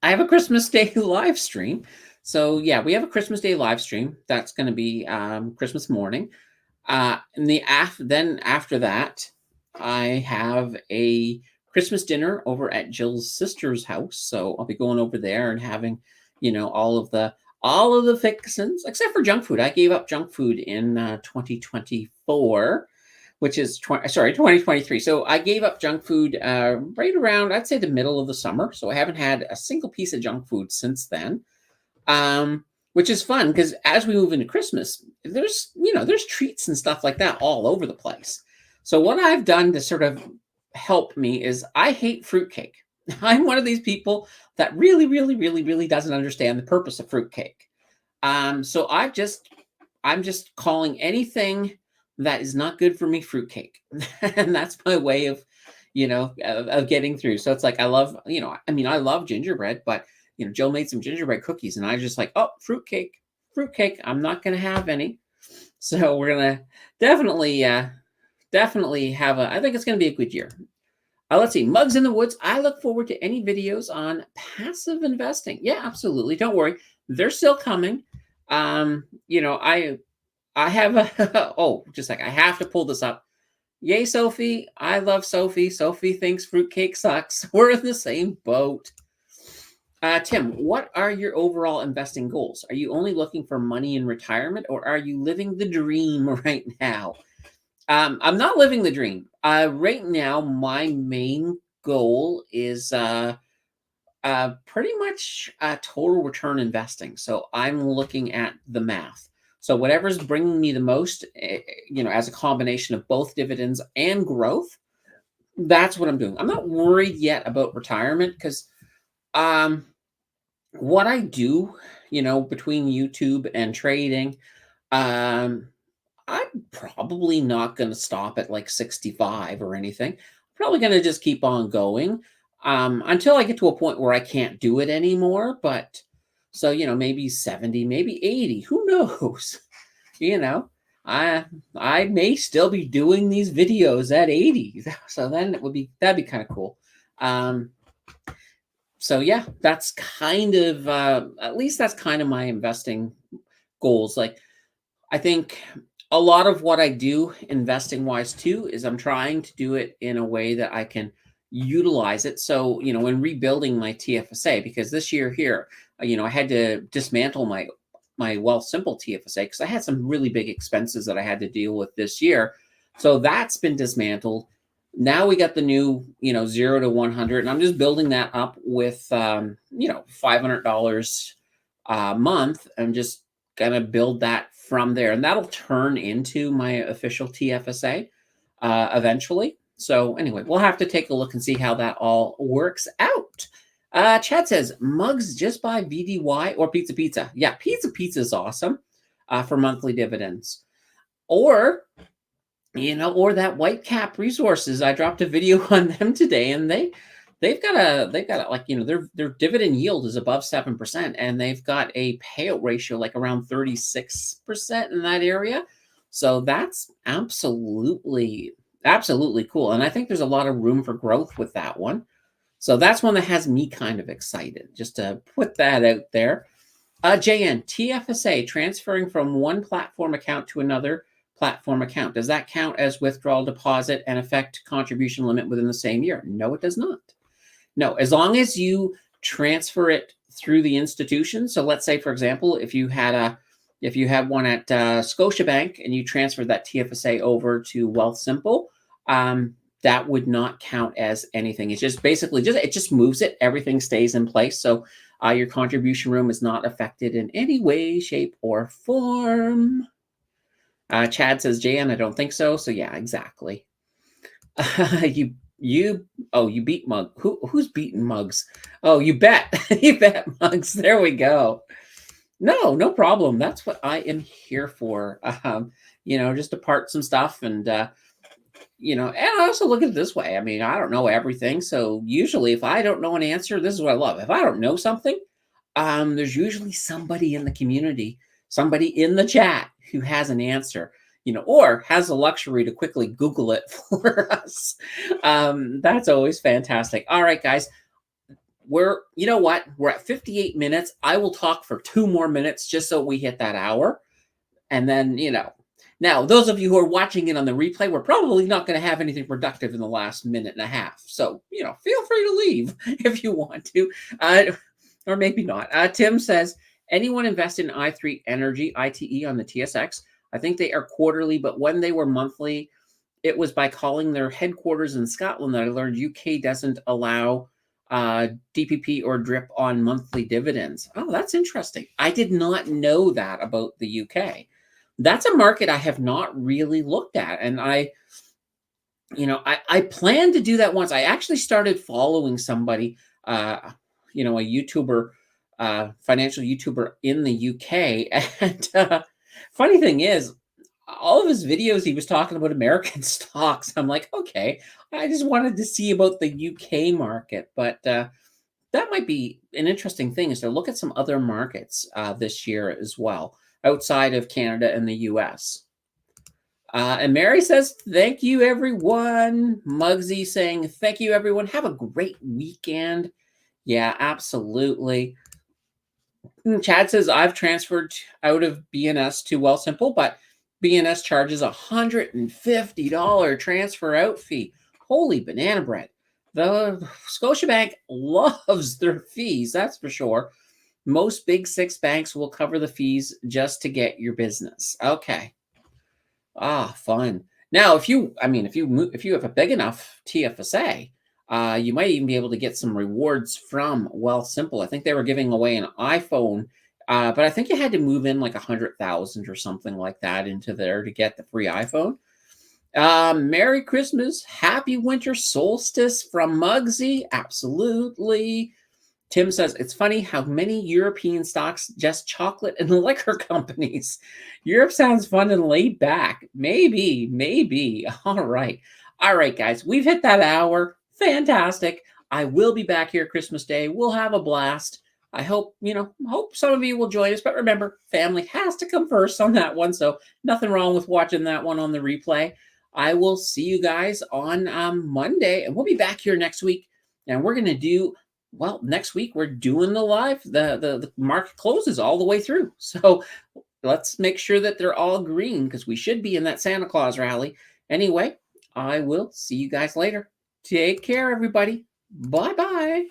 have a Christmas Day live stream. So yeah, we have a Christmas Day live stream. That's going to be Christmas morning. Then after that, I have a Christmas dinner over at Jill's sister's house. So I'll be going over there and having, all of the fixins, except for junk food. I gave up junk food in 2024. Which is 2023. So I gave up junk food right around, I'd say, the middle of the summer. So I haven't had a single piece of junk food since then, which is fun because as we move into Christmas, there's treats and stuff like that all over the place. So what I've done to sort of help me is I hate fruitcake. I'm one of these people that really, really, really, really doesn't understand the purpose of fruitcake. So I'm just calling anything that is not good for me fruitcake. And that's my way of, of getting through. So it's like, I love, I love gingerbread, but, Jill made some gingerbread cookies and I was just like, oh, fruitcake. I'm not going to have any. So we're going to definitely have I think it's going to be a good year. Let's see. Mugs in the Woods. I look forward to any videos on passive investing. Yeah, absolutely. Don't worry. They're still coming. I have I have to pull this up Yay, Sophie. I love Sophie. Sophie thinks fruitcake sucks. We're in the same boat. Tim, what are your overall investing goals? Are you only looking for money in retirement or are you living the dream right now? I'm not living the dream. Right now, my main goal is pretty much total return investing. So I'm looking at the math. So whatever's bringing me the most, as a combination of both dividends and growth, that's what I'm doing. I'm not worried yet about retirement because um, what I do, between YouTube and trading, um, I'm probably not going to stop at like 65 or anything. Probably going to just keep on going until I get to a point where I can't do it anymore. But so, maybe 70, maybe 80. Who knows? you know, I I may still be doing these videos at 80. So then that'd be kind of cool. Um, so yeah, that's kind of at least that's kind of my investing goals. Like I think a lot of what I do investing wise too is I'm trying to do it in a way that I can utilize it. So, when rebuilding my TFSA, because this year here, I had to dismantle my Wealth Simple TFSA because I had some really big expenses that I had to deal with this year. So that's been dismantled. Now we got the new, 0 to 100, and I'm just building that up with, $500 a month. I'm just gonna build that from there, and that'll turn into my official TFSA eventually. So anyway, we'll have to take a look and see how that all works out. Chad says, Mugs just buy VDY or Pizza Pizza. Yeah, Pizza is awesome for monthly dividends. Or, or that White Cap Resources. I dropped a video on them today, and they've got a like their dividend yield is above 7%, and they've got a payout ratio like around 36% in that area. So that's absolutely cool, and I think there's a lot of room for growth with that one. So that's one that has me kind of excited, just to put that out there. JN, TFSA, transferring from one platform account to another platform account. Does that count as withdrawal deposit and affect contribution limit within the same year? No, it does not. No, as long as you transfer it through the institution. So let's say, for example, if you had one at Scotiabank and you transferred that TFSA over to Wealthsimple, that would not count as anything. It's just basically it just moves it. Everything stays in place. So your contribution room is not affected in any way, shape, or form. Chad says, JN, I don't think so. So yeah, exactly. You beat Mug. Who's beating Mugs? Oh, you bet. You bet Mugs. There we go. No problem. That's what I am here for. Just to part some stuff and and I also look at it this way. I mean, I don't know everything. So usually if I don't know an answer, this is what I love. If I don't know something, there's usually somebody in the community, somebody in the chat who has an answer, or has the luxury to quickly Google it for us. That's always fantastic. All right, guys. We're at 58 minutes. I will talk for 2 more minutes just so we hit that hour. And then, now, those of you who are watching it on the replay, we're probably not going to have anything productive in the last minute and a half. So, feel free to leave if you want to, or maybe not. Tim says, anyone invest in i3 Energy, ITE on the TSX? I think they are quarterly, but when they were monthly, it was by calling their headquarters in Scotland that I learned UK doesn't allow DPP or DRIP on monthly dividends. Oh, that's interesting. I did not know that about the UK. That's a market I have not really looked at. And I plan to do that once. I actually started following somebody, a YouTuber, financial YouTuber in the UK. And funny thing is, all of his videos, he was talking about American stocks. I'm like, okay, I just wanted to see about the UK market. But that might be an interesting thing, is to look at some other markets this year as well, outside of Canada and the US. And Mary says, thank you, everyone. Muggsy saying, thank you, everyone. Have a great weekend. Yeah, absolutely. Chad says, I've transferred out of BNS to Wealthsimple, but BNS charges $150 transfer out fee. Holy banana bread. The Scotiabank loves their fees, that's for sure. Most big six banks will cover the fees just to get your business. Okay. Ah, fun. Now, if you have a big enough TFSA, you might even be able to get some rewards from Wealth Simple. I think they were giving away an iPhone, but I think you had to move in like 100,000 or something like that into there to get the free iPhone. Merry Christmas, Happy Winter Solstice from Muggsy. Absolutely. Tim says, it's funny how many European stocks just chocolate and liquor companies. Europe sounds fun and laid back. Maybe, maybe. All right. All right, guys. We've hit that hour. Fantastic. I will be back here Christmas Day. We'll have a blast. I hope, hope some of you will join us. But remember, family has to come first on that one. So nothing wrong with watching that one on the replay. I will see you guys on Monday. And we'll be back here next week. And we're going to do next week we're doing the live. The market closes all the way through. So let's make sure that they're all green because we should be in that Santa Claus rally. Anyway, I will see you guys later. Take care, everybody. Bye-bye.